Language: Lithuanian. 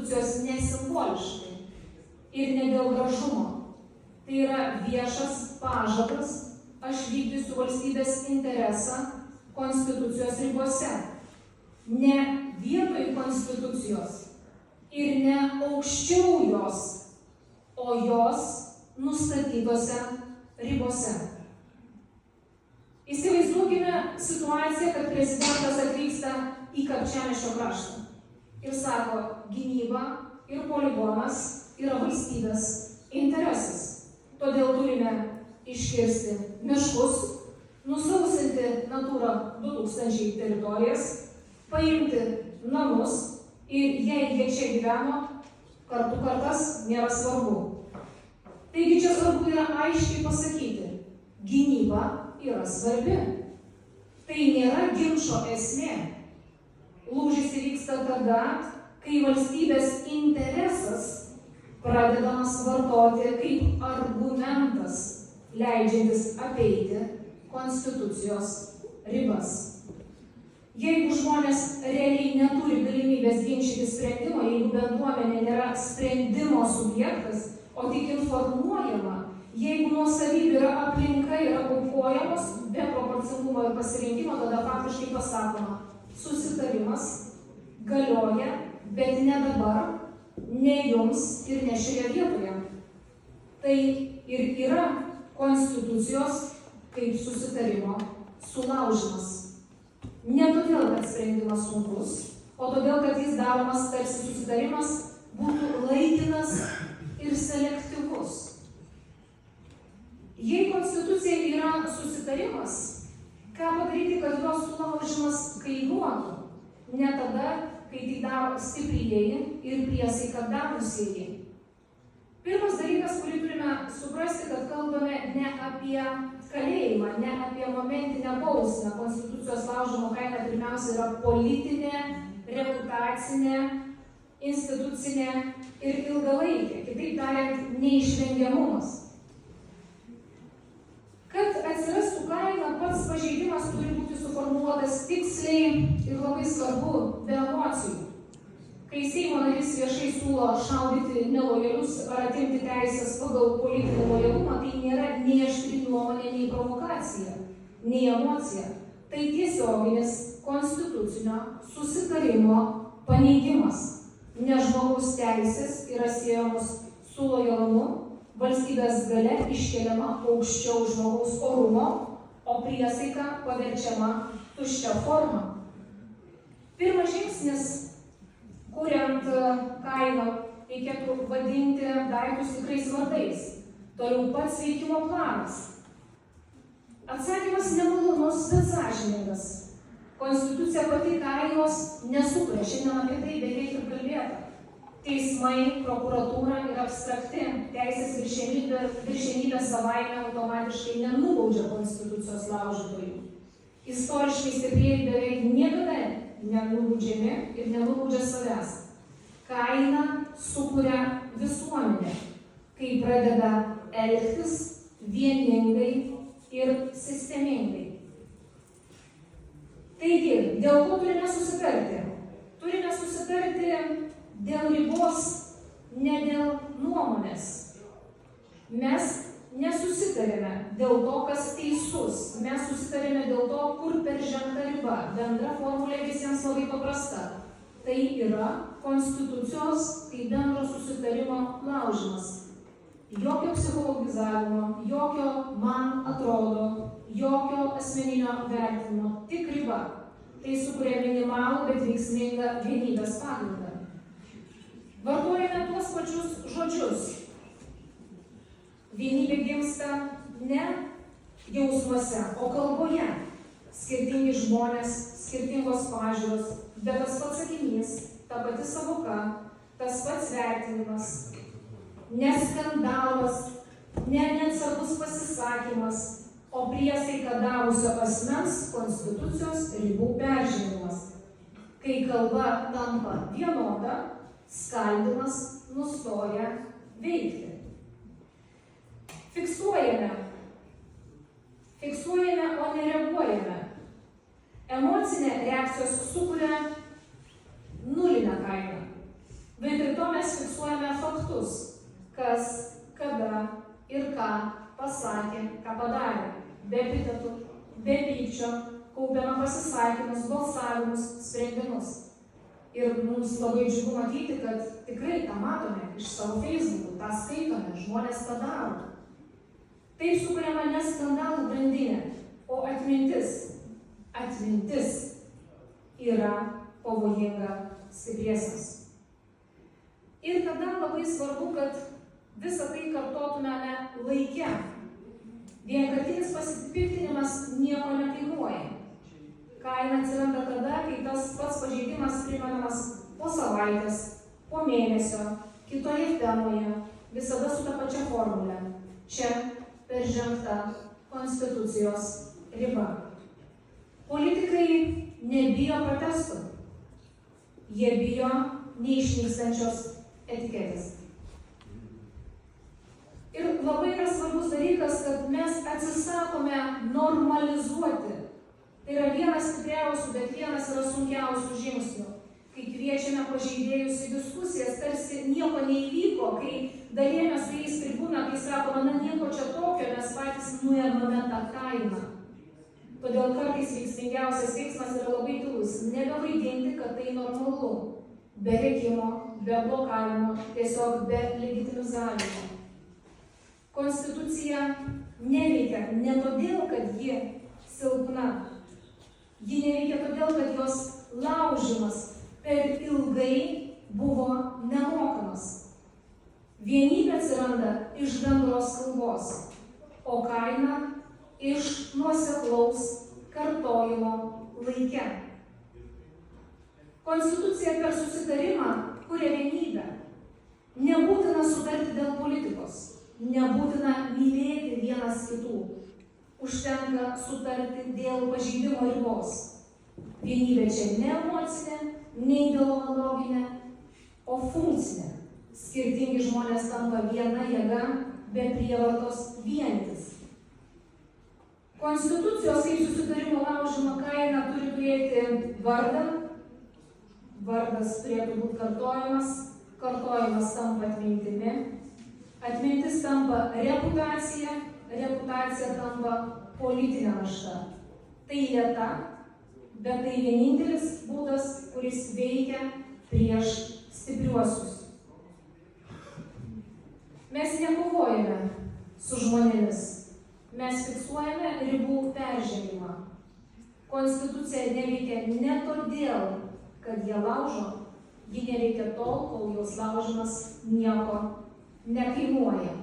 konstitucijos nesimboliškai ir ne dėl gražumo. Tai yra viešas pažadas, aš vykdysiu valstybės interesą konstitucijos ribose. Ne vietoj konstitucijos ir ne aukščiau jos, o jos nustatytose ribose. Įsivaizduokime situaciją, kad prezidentas atvyksta į Kapčiamiesčio kraštą ir sako, gynyba ir poligonas yra valstybės interesas. Todėl turime iškirsti miškus, nusausinti Natūra 2000 teritorijas, paimti namus ir jei jie čia gyveno, kartu kartas nėra svarbu. Taigi čia svarbu yra aiškiai pasakyti, gynyba yra svarbi. Tai nėra ginčo esmė. Lūžis įvyksta tada, kai valstybės interesas pradedamas vartoti kaip argumentas, leidžiantis apeiti konstitucijos ribas. Jeigu žmonės realiai neturi galimybės ginčyti sprendimo, jeigu bendruomenė nėra sprendimo subjektas, o tik informuojama, jeigu nuosavybė yra aplinka, yra aukojamos be proporcingumo ir pasirinkimo, tada faktiškai pasakoma, susitarimas galioja, bet ne dabar, ne jums ir ne šioje vietoje. Tai ir yra konstitucijos kaip susitarimo sulaužimas. Ne todėl, kad sprendimas sunkus, o todėl, kad jis daromas tarsi susitarimas būtų laikinas ir selektyvus. Jei konstitucija yra susitarimas, ką padaryti, kad jos sulaužimas kainuotų? Ne tada, kai tai daro stiprieji ir priesaiką davusieji. Pirmas dalykas, kurį turime suprasti, kad kalbame ne apie kalėjimą, ne apie momentinę bausmę. Konstitucijos laužimo kaina pirmiausia yra politinė, reputacinė, institucinė ir ilgalaikė. Kitaip tariant, neišvengiamumas. Kad atsirastų kaina, pats pažeidimas turi būti suformuoluotas tiksliai ir labai svarbu, be emocijų. Kai Seimo narys viešai siūlo šaudyti nelojalius ar atimti teisės pagal politinį lojalumą, tai nėra nei aštri nuomonė, nei provokacija, nei emocija. Tai tiesioginis konstitucinio susitarimo paneigimas, nes žmogaus teisės yra siejamos su lojalumu, valstybės galia iškeliama aukščiau žmogaus orumo, o priesaika paverčiama tuščia forma. Pirmas žingsnis, kuriant kainą, reikėtų vadinti daiktus tikrais vardais. Toliau pats veikimo planas. Atsakymas nemalonus, bet sąžiningas. Konstitucija pati kainos nesukuria. Šiandien apie tai beveik ir kalbėta. Teismai, prokuratūra ir abstrakti teisės viršenybė savaime automatiškai nenubaudžia konstitucijos laužytojų. Istoriškai stiprieji beveik niekada nenubaudžiami ir nenubaudžia savęs. Kaina sukuria visuomenę, kai pradeda elgtis vieningai ir sistemingai. Taigi, dėl ko turime susitarti? Turime susitarti dėl ribos, ne dėl nuomonės. Mes nesusitarėme dėl to, kas teisus. Mes susitarėme dėl to, kur peržengta riba. Bendra formulė visiems labai paprasta. Tai yra konstitucijos kaip bendro susitarimo laužimas. Jokio psichologizavimo, jokio man atrodo, jokio asmeninio vertinimo, tik riba. Tai sukuria minimalų, bet veiksmingą vienybės pagrindą. Vartojame tuos pačius žodžius. Vienybė gimsta ne jausmuose, o kalboje. Skirtingi žmonės, skirtingos pažiūros, bet tas pats sakinys, ta pati savoka, tas pats vertinimas, ne skandalas, ne neatsargus pasisakymas, o priesaika davusio asmens konstitucijos ribų peržengimas. Kai kalba tampa vienoda, skaldymas nustoja veikti. Fiksuojame, o nereaguojame. Emocinė reakcijos sukuria nulinę kainą. Vietoj to mes fiksuojame faktus, kas, kada ir ką pasakė, ką padarė, be epitetų, be pykčio, kaupiame pasisakymus, balsavimus, sprendimus. Ir mums labai džiugu matyti, kad tikrai tą matome iš savo Facebook'ų, tą skaitome, žmonės tą daro. Taip sukuriama ne skandalų grandinė, o atmintis. Atmintis yra pavojinga stipriesiems. Ir tada labai svarbu, kad visą tai kartotumėme laike. Vienkartinis pasipiktinimas nieko nekainuoja. Kaina atsiranda tada, kai tas pats pažeidimas primenamas po savaitės, po mėnesio, kitoje temoje, visada su ta pačia formule. Čia peržengta konstitucijos riba. Politikai nebijo protestų. Jie bijo neišnykstančios etiketės. Ir labai yra svarbus dalykas, kad mes atsisakome normalizuoti. Tai yra vienas stipriausių, bet vienas yra sunkiausių žingsnių. Kai kviečiame pažeidėjus į diskusijas, tarsi nieko neįvyko, kai dalėjome su jais tribūną, kai sakome, na nieko čia tokio, mes patys nuėmame tą kainą. Todėl kartais veiksmingiausias veiksmas yra labai tylus. Nebevaidinti, kad tai normalu. Be rėkimo, be blokavimo, tiesiog be legitimizavimo. Konstitucija neveikia ne todėl, kad ji silpna. Ji neveikia todėl, kad jos laužimas per ilgai buvo nemokamas. Vienybė atsiranda iš bendros kalbos, o kaina iš nuoseklaus kartojimo laike. Konstitucija per susitarimą kuria vienybę. Nebūtina sutarti dėl politikos, nebūtina mylėti vienas kitų. Užtenka sutarti dėl pažeidimo ribos. Vienybė čia ne emocinė, ne ideologinė, o funkcinė. Skirtingi žmonės tampa viena jėga, be prievartos vienytis. Konstitucijos kaip susitarimo laužimo kaina turi turėti vardą. Vardas turėtų būti kartojamas, kartojimas tampa atmintimi, atmintis tampa reputacija, reputacija tampa politinė našta. Tai lėta, bet tai vienintelis būdas, kuris veikia prieš stipriuosius. Mes nekovojame su žmonėmis, mes fiksuojame ribų peržengimą. Konstitucija neveikia ne todėl, kad jie laužo, ji neveikia tol, kol jos laužimas nieko nekainuoja.